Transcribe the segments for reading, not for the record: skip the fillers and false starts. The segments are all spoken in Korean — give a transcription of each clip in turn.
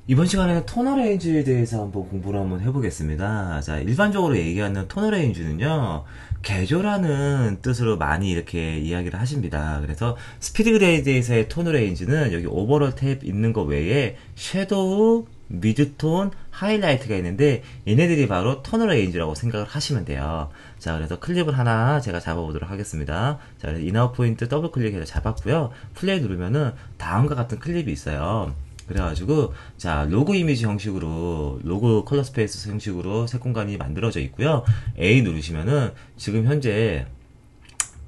이번 시간에는 토너 레인지에 대해서 한번 공부를 한번 해보겠습니다. 자, 일반적으로 얘기하는 토너 레인지는요, 개조라는 뜻으로 많이 이렇게 이야기를 하십니다. 그래서 스피드 그레이드에서의 토너 레인지는 여기 오버롤 탭 있는 거 외에 섀도우, 미드톤, 하이라이트가 있는데 얘네들이 바로 토너 레인지라고 생각을 하시면 돼요. 자, 그래서 클립을 하나 제가 잡아보도록 하겠습니다. 자, 그래서 인아웃 포인트 더블 클릭해서 잡았고요. 플레이 누르면은 다음과 같은 클립이 있어요. 그래가지고 자, 로고 이미지 형식으로, 로고 컬러 스페이스 형식으로 색 공간이 만들어져 있고요. A 누르시면은 지금 현재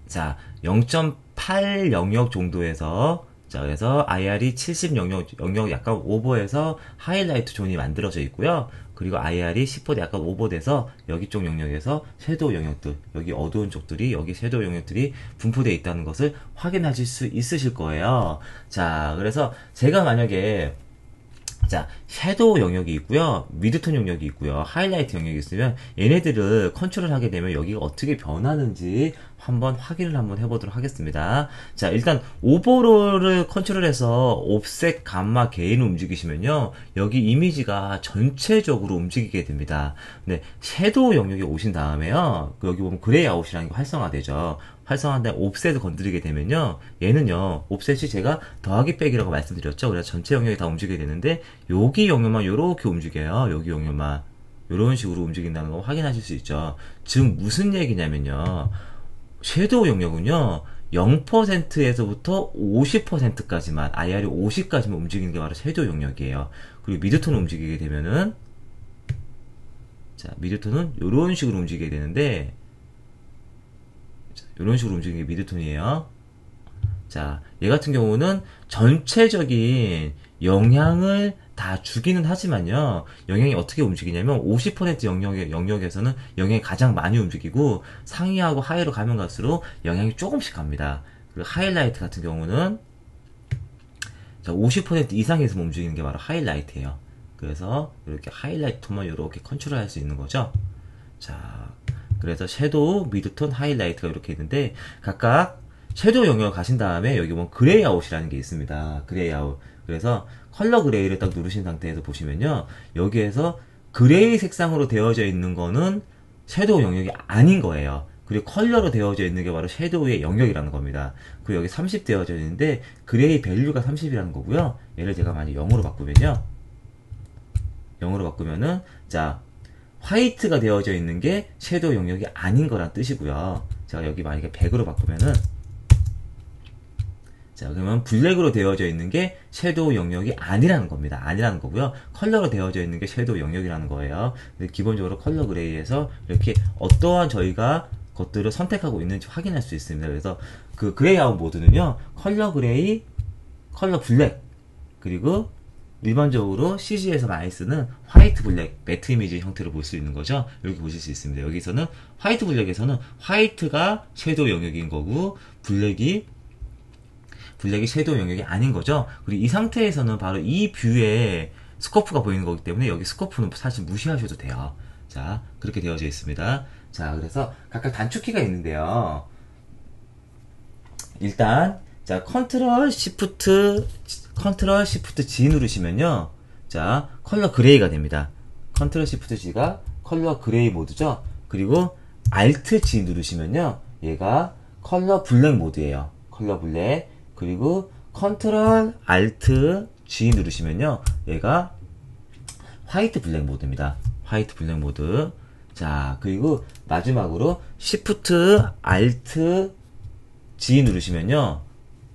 자 0.800 정도에서, 자 그래서 IR이 70 영역 약간 오버해서 하이라이트 존이 만들어져 있고요. 그리고 IR이 10% 약간 오버돼서 여기 쪽 영역에서 섀도우 영역들, 여기 어두운 쪽들이, 여기 섀도우 영역들이 분포되어 있다는 것을 확인하실 수 있으실 거예요. 자, 그래서 제가 만약에 자, 섀도우 영역이 있고요, 미드톤 영역이 있고요, 하이라이트 영역이 있으면 얘네들을 컨트롤 하게 되면 여기가 어떻게 변하는지 한번 확인을 한번 해보도록 하겠습니다. 자, 일단 오버롤을 컨트롤해서 옵셋, 감마, 게인을 움직이시면요, 여기 이미지가 전체적으로 움직이게 됩니다. 근데 섀도우 영역에 오신 다음에요, 여기 보면 그레이 아웃이라는 게 활성화되죠. 활성화한 다음에 옵셋을 건드리게 되면요, 얘는요, 옵셋이 제가 더하기 빼기라고 말씀드렸죠. 그래서 전체 영역이 다 움직이게 되는데 여기 영역만 요렇게 움직여요. 여기 영역만 요런 식으로 움직인다는 거 확인하실 수 있죠. 즉 무슨 얘기냐면요, 섀도우 영역은요 0%에서부터 50%까지만, IR이 50까지만 움직이는 게 바로 섀도우 영역이에요. 그리고 미드톤을 움직이게 되면은, 자 미드톤은 요런 식으로 움직이게 되는데, 이런 식으로 움직이는 게 미드톤이에요. 자, 얘 같은 경우는 전체적인 영향을 다 주기는 하지만요, 영향이 어떻게 움직이냐면 50% 영역에서는 영향이 가장 많이 움직이고 상위하고 하위로 가면 갈수록 영향이 조금씩 갑니다. 그리고 하이라이트 같은 경우는 자, 50% 이상에서 움직이는 게 바로 하이라이트예요. 그래서 이렇게 하이라이트 톤만 이렇게 컨트롤 할 수 있는 거죠. 자, 그래서 섀도우, 미드톤, 하이라이트가 이렇게 있는데, 각각 섀도우 영역을 가신 다음에 여기 보면 그레이 아웃이라는 게 있습니다. 그레이 아웃. 그래서 컬러 그레이를 딱 누르신 상태에서 보시면요, 여기에서 그레이 색상으로 되어져 있는 거는 섀도우 영역이 아닌 거예요. 그리고 컬러로 되어져 있는 게 바로 섀도우의 영역이라는 겁니다. 그리고 여기 30 되어져 있는데 그레이 밸류가 30이라는 거고요. 얘를 제가 만약 0으로 바꾸면요, 0으로 바꾸면은 자, 화이트가 되어져 있는 게 섀도우 영역이 아닌 거란 뜻이고요. 제가 여기 만약에 100으로 바꾸면은, 자 그러면 블랙으로 되어져 있는 게 섀도우 영역이 아니라는 겁니다. 아니라는 거고요. 컬러로 되어져 있는 게 섀도우 영역이라는 거예요. 근데 기본적으로 컬러 그레이에서 이렇게 어떠한 저희가 것들을 선택하고 있는지 확인할 수 있습니다. 그래서 그 그레이 아웃 모드는요, 컬러 그레이, 컬러 블랙, 그리고 일반적으로 CG에서 많이 쓰는 화이트 블랙 매트 이미지 형태로 볼 수 있는 거죠. 이렇게 보실 수 있습니다. 여기서는 화이트 블랙에서는 화이트가 섀도우 영역인 거고, 블랙이 섀도우 영역이 아닌 거죠. 그리고 이 상태에서는 바로 이 뷰에 스코프가 보이는 거기 때문에 여기 스코프는 사실 무시하셔도 돼요. 자, 그렇게 되어져 있습니다. 자, 그래서 각각 단축키가 있는데요, 일단 자 컨트롤 시프트 G 누르시면요, 자 컬러 그레이가 됩니다. 컨트롤 시프트 G가 컬러 그레이 모드죠. 그리고 알트 G 누르시면요, 얘가 컬러 블랙 모드예요. 컬러 블랙. 그리고 컨트롤 알트 G 누르시면요, 얘가 화이트 블랙 모드입니다. 화이트 블랙 모드. 자, 그리고 마지막으로 시프트 알트 G 누르시면요,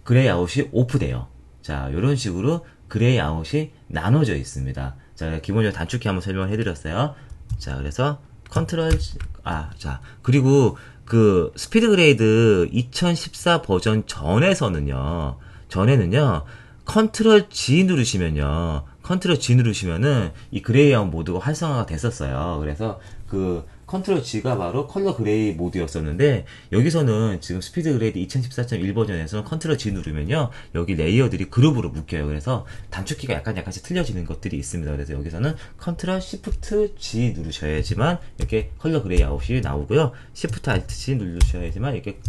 그레이 아웃이 오프돼요. 자, 이런 식으로 그레이 아웃이 나눠져 있습니다. 자, 기본적으로 단축키 한번 설명을 해드렸어요. 자, 그래서 컨트롤, 자, 그리고 그 스피드 그레이드 2014 버전 전에는요, 컨트롤 G 누르시면은 이 그레이 아웃 모드가 활성화가 됐었어요. 그래서 그 컨트롤 G가 바로 컬러 그레이 모드였었는데, 여기서는 지금 스피드 그레이드 2014.1 버전에서는 컨트롤 G 누르면요, 여기 레이어들이 그룹으로 묶여요. 그래서 단축키가 약간씩 틀려지는 것들이 있습니다. 그래서 여기서는 컨트롤 시프트 G 누르셔야지만 이렇게 컬러 그레이 아웃이 나오고요, 시프트 알트 G 누르셔야지만 이렇게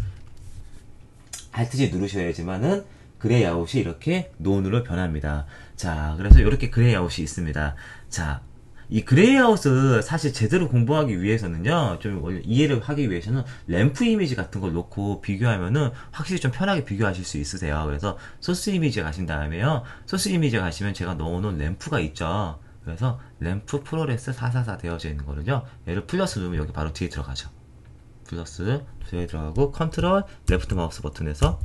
알트 G 누르셔야지만은 그레이 아웃이 이렇게 노은으로 변합니다. 자, 그래서 이렇게 그레이 아웃이 있습니다. 자, 이 그레이 아웃을 사실 제대로 공부하기 위해서는요, 좀 이해를 하기 위해서는 램프 이미지 같은 걸 놓고 비교하면은 확실히 좀 편하게 비교하실 수 있으세요. 그래서 소스 이미지 가신 다음에요, 소스 이미지 가시면 제가 넣어놓은 램프가 있죠. 그래서 램프 프로레스 444 되어져 있는 거는요, 얘를 플러스 누르면 여기 바로 뒤에 들어가죠. 플러스 뒤에 들어가고 컨트롤 레프트 마우스 버튼에서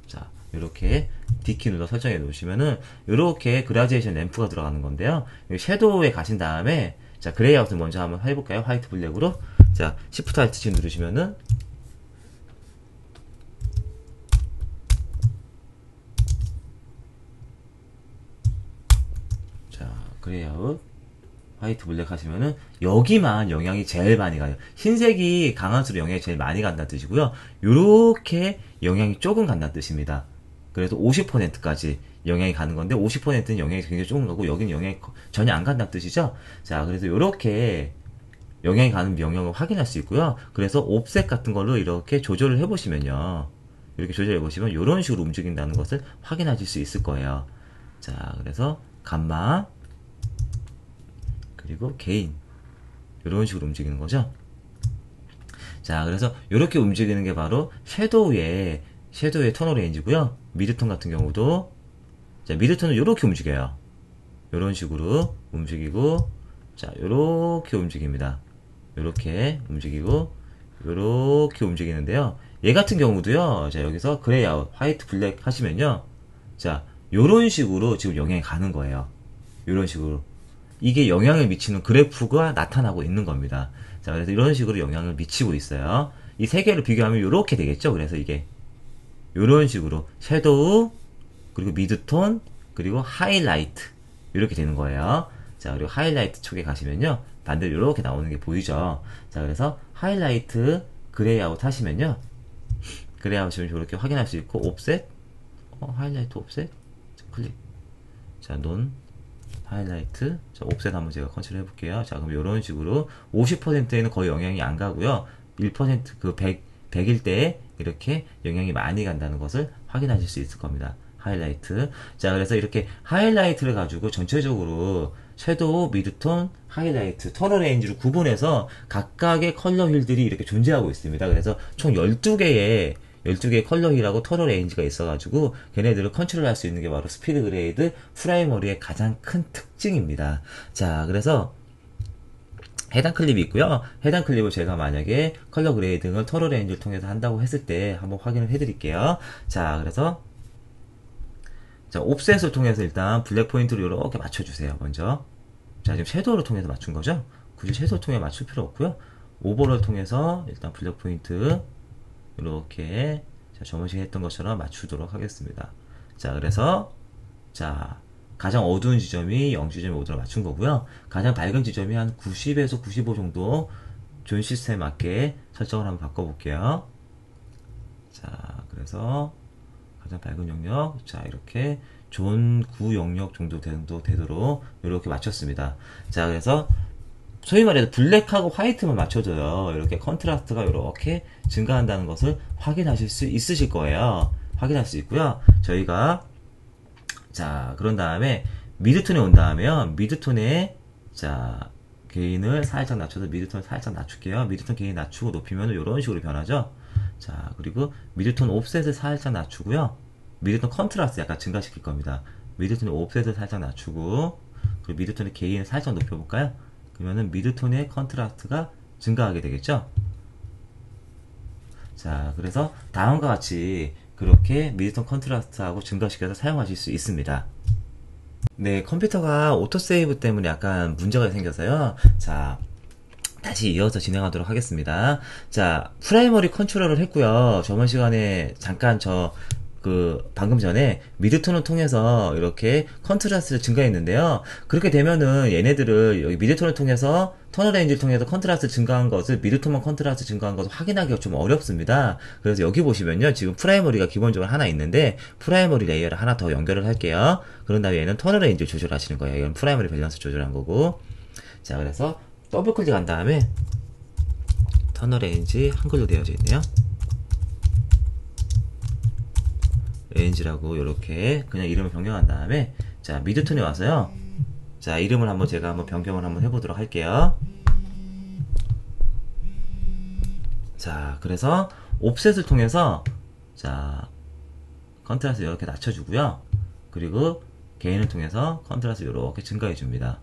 자, 이렇게 D키 눌러 설정해 놓으시면은 이렇게 그라데이션 램프가 들어가는 건데요. 여기 섀도우에 가신 다음에 자, 그레이 아웃을 먼저 한번 해볼까요? 화이트 블랙으로. 자, Shift Alt 키 누르시면은 자, 그레이 아웃 화이트 블랙 하시면은 여기만 영향이 제일 많이 가요. 흰색이 강할수록 영향이 제일 많이 간다는 뜻이고요. 요렇게 영향이 조금 간다는 뜻입니다. 그래서 50%까지 영향이 가는 건데 50%는 영향이 굉장히 조금 가고 여기는 영향이 전혀 안 간다는 뜻이죠. 자, 그래서 요렇게 영향이 가는 영역을 확인할 수 있고요. 그래서 옵셋 같은 걸로 이렇게 조절을 해보시면요. 이렇게 조절해 보시면 이런 식으로 움직인다는 것을 확인하실 수 있을 거예요. 자, 그래서 감마 그리고 게인 이런 식으로 움직이는 거죠. 자, 그래서 이렇게 움직이는 게 바로 섀도우의 톤 레인지고요. 미드톤 같은 경우도 자, 미드톤은 이렇게 움직여요. 이런 식으로 움직이고 자, 이렇게 움직입니다. 이렇게 움직이고 이렇게 움직이는데요. 얘 같은 경우도요. 자, 여기서 그레이 아웃, 화이트 블랙 하시면요. 자, 이런 식으로 지금 영향이 가는 거예요. 이런 식으로. 이게 영향을 미치는 그래프가 나타나고 있는 겁니다. 자, 그래서 이런 식으로 영향을 미치고 있어요. 이 세 개를 비교하면 이렇게 되겠죠. 그래서 이게 이런 식으로 섀도우 그리고 미드톤 그리고 하이라이트 이렇게 되는 거예요. 자, 그리고 하이라이트 쪽에 가시면요, 반대로 이렇게 나오는 게 보이죠. 자, 그래서 하이라이트 그레이 아웃 하시면요, 그레이 아웃이면 이렇게 확인할 수 있고, 옵셋 하이라이트 옵셋 자, 클릭. 자, 논 하이라이트. 자, 옵셋 한번 제가 컨트롤 해볼게요. 자, 그럼 이런 식으로 50%에는 거의 영향이 안 가고요. 1% 그 100일 때에 이렇게 영향이 많이 간다는 것을 확인하실 수 있을 겁니다. 하이라이트. 자, 그래서 이렇게 하이라이트를 가지고 전체적으로 섀도우, 미드톤, 하이라이트, 톤 레인지를 구분해서 각각의 컬러 휠들이 이렇게 존재하고 있습니다. 그래서 총 12개의 컬러 휠하고 톤 레인지가 있어가지고 걔네들을 컨트롤할 수 있는 게 바로 스피드 그레이드 프라이머리의 가장 큰 특징입니다. 자, 그래서 해당 클립이 있고요. 해당 클립을 제가 만약에 컬러 그레이딩을 톤 레인지를 통해서 한다고 했을 때 한번 확인을 해드릴게요. 자, 그래서 자, 옵셋을 통해서 일단 블랙 포인트를 이렇게 맞춰주세요. 먼저. 자, 지금 섀도우를 통해서 맞춘 거죠? 굳이 섀도우 통해 맞출 필요 없고요. 오버를 통해서 일단 블랙 포인트 이렇게 자, 저번 시간에 했던 것처럼 맞추도록 하겠습니다. 자, 그래서 자, 가장 어두운 지점이 0.5도로 맞춘 거고요. 가장 밝은 지점이 한 90에서 95 정도 존 시스템에 맞게 설정을 한번 바꿔볼게요. 자, 그래서 가장 밝은 영역, 자, 이렇게 존 9 영역 정도 되도록 이렇게 맞췄습니다. 자, 그래서 소위 말해서 블랙하고 화이트만 맞춰줘요. 이렇게 컨트라스트가 이렇게 증가한다는 것을 확인하실 수 있으실 거예요. 확인할 수 있고요. 저희가 자, 그런 다음에 미드톤에 온 다음에요. 미드톤에 자, 게인을 살짝 낮춰서 미드톤을 살짝 낮출게요. 미드톤 게인 낮추고 높이면 이런 식으로 변하죠. 자, 그리고 미드톤 옵셋을 살짝 낮추고요. 미드톤 컨트라스트 약간 증가시킬 겁니다. 미드톤의 옵셋을 살짝 낮추고, 그리고 미드톤의 게인을 살짝 높여볼까요? 그러면은 미드톤의 컨트라스트가 증가하게 되겠죠? 자, 그래서 다음과 같이 그렇게 미드톤 컨트라스트하고 증가시켜서 사용하실 수 있습니다. 네, 컴퓨터가 오토세이브 때문에 약간 문제가 생겨서요. 자, 다시 이어서 진행하도록 하겠습니다. 자, 프라이머리 컨트롤을 했고요. 저번 시간에 잠깐 방금 전에 미드톤을 통해서 이렇게 컨트라스트를 증가했는데요. 그렇게 되면은 얘네들을 여기 미드톤을 통해서 톤 레인지를 통해서 컨트라스트 증가한 것을 미드톤만 컨트라스트 증가한 것을 확인하기가 좀 어렵습니다. 그래서 여기 보시면요. 지금 프라이머리가 기본적으로 하나 있는데 프라이머리 레이어를 하나 더 연결을 할게요. 그런 다음에 얘는 톤 레인지를 조절하시는 거예요. 이건 프라이머리 밸런스 조절한 거고. 자, 그래서 더블 클릭한 다음에 톤 레인지 한글로 되어져 있네요. 레인지라고 이렇게 그냥 이름을 변경한 다음에 자, 미드톤에 와서요. 자, 이름을 한번 제가 한번 변경을 한번 해보도록 할게요. 자, 그래서 옵셋을 통해서 자, 컨트라스트 이렇게 낮춰주고요. 그리고 게인을 통해서 컨트라스트 이렇게 증가해 줍니다.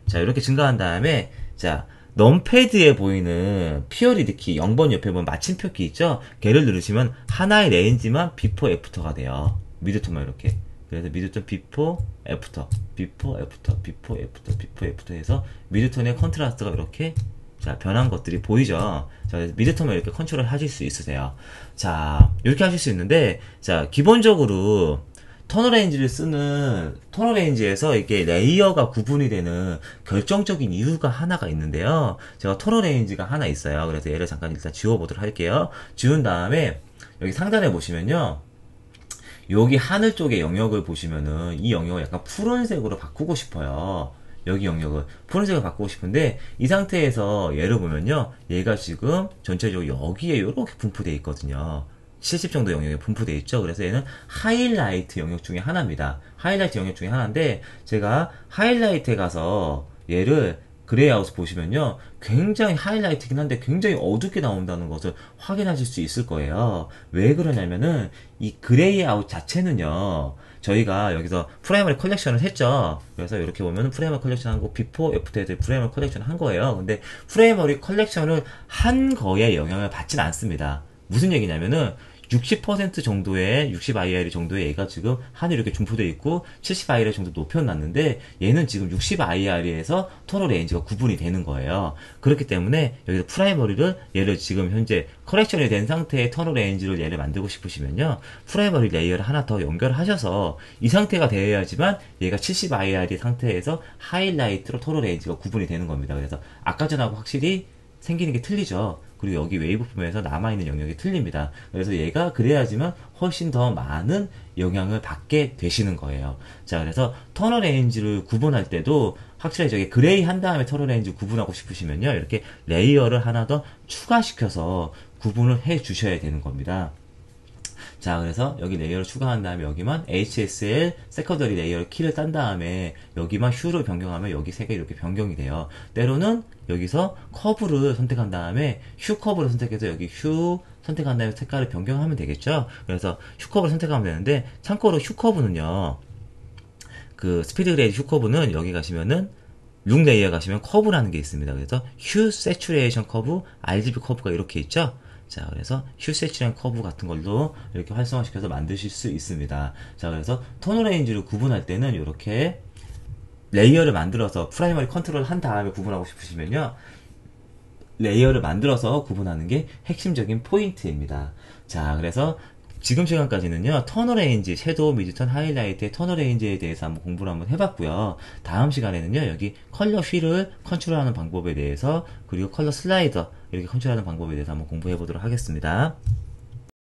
자, 이렇게 증가한 다음에 자, 넘패드에 보이는 피어리드키 0번 옆에 보면 마침표 키 있죠? 걔를 누르시면 하나의 레인지만 비포 애프터가 돼요. 미드톤만 이렇게. 그래서 미드톤 비포 애프터, 비포 애프터, 비포 애프터, 비포 애프터 해서 미드톤의 컨트라스트가 이렇게 자, 변한 것들이 보이죠? 자, 미드톤만 이렇게 컨트롤 하실 수 있으세요. 자, 이렇게 하실 수 있는데, 자, 기본적으로 터널레인지를 쓰는 터널레인지에서 이게 레이어가 구분이 되는 결정적인 이유가 하나가 있는데요. 제가 터널레인지가 하나 있어요. 그래서 얘를 잠깐 일단 지워보도록 할게요. 지운 다음에 여기 상단에 보시면요. 여기 하늘 쪽의 영역을 보시면은 이 영역을 약간 푸른색으로 바꾸고 싶어요. 여기 영역을 푸른색으로 바꾸고 싶은데 이 상태에서 얘를 보면요. 얘가 지금 전체적으로 여기에 이렇게 분포되어 있거든요. 70 정도 영역에 분포되어 있죠. 그래서 얘는 하이라이트 영역 중에 하나입니다. 하이라이트 영역 중에 하나인데 제가 하이라이트에 가서 얘를 그레이아웃 보시면요. 굉장히 하이라이트긴 한데 굉장히 어둡게 나온다는 것을 확인하실 수 있을 거예요. 왜 그러냐면은 이 그레이아웃 자체는요. 저희가 여기서 프라이머리 컬렉션을 했죠. 그래서 이렇게 보면 프라이머리 컬렉션 한 거, 비포, 애프터에 프라이머리 컬렉션 한 거예요. 근데 프라이머리 컬렉션을 한 거에 영향을 받진 않습니다. 무슨 얘기냐면은 60% 정도의 60IR 정도의 얘가 지금 하늘이 이렇게 분포되어 있고 70IR 정도 높여놨는데 얘는 지금 60IR에서 토너 레인지가 구분이 되는 거예요. 그렇기 때문에 여기서 프라이머리를 얘를 지금 현재 커렉션이 된 상태의 토너 레인지를 얘를 만들고 싶으시면요. 프라이머리 레이어를 하나 더 연결하셔서 이 상태가 되어야지만 얘가 70IR 상태에서 하이라이트로 토너 레인지가 구분이 되는 겁니다. 그래서 아까 전하고 확실히 생기는 게 틀리죠. 그리고 여기 웨이브 폼에서 남아있는 영역이 틀립니다. 그래서 얘가 그래야지만 훨씬 더 많은 영향을 받게 되시는 거예요. 자, 그래서 터널 레인지를 구분할 때도 확실히 저기 그레이 한 다음에 터널 레인지 구분하고 싶으시면요. 이렇게 레이어를 하나 더 추가시켜서 구분을 해 주셔야 되는 겁니다. 자, 그래서 여기 레이어를 추가한 다음에 여기만 HSL 세컨더리 레이어 키를 딴 다음에 여기만 휴를 변경하면 여기 세 개 이렇게 변경이 돼요. 때로는 여기서 커브를 선택한 다음에 휴 커브를 선택해서 여기 휴 선택한 다음에 색깔을 변경하면 되겠죠. 그래서 휴 커브를 선택하면 되는데 참고로 휴 커브는요. 그 스피드 그레이드 휴 커브는 여기 가시면은 룩 레이어 가시면 커브라는 게 있습니다. 그래서 휴 세츄레이션 커브, RGB 커브가 이렇게 있죠. 자, 그래서 휴 세츄레이션 커브 같은 걸로 이렇게 활성화시켜서 만드실 수 있습니다. 자, 그래서 토너 레인지를 구분할 때는 이렇게 레이어를 만들어서 프라이머리 컨트롤 한 다음에 구분하고 싶으시면요. 레이어를 만들어서 구분하는 게 핵심적인 포인트입니다. 자, 그래서 지금 시간까지는요, 터너 레인지, 섀도우, 미드턴, 하이라이트의 터너 레인지에 대해서 한번 공부를 한번 해봤고요. 다음 시간에는요, 여기 컬러 휠을 컨트롤하는 방법에 대해서, 그리고 컬러 슬라이더, 이렇게 컨트롤하는 방법에 대해서 한번 공부해보도록 하겠습니다.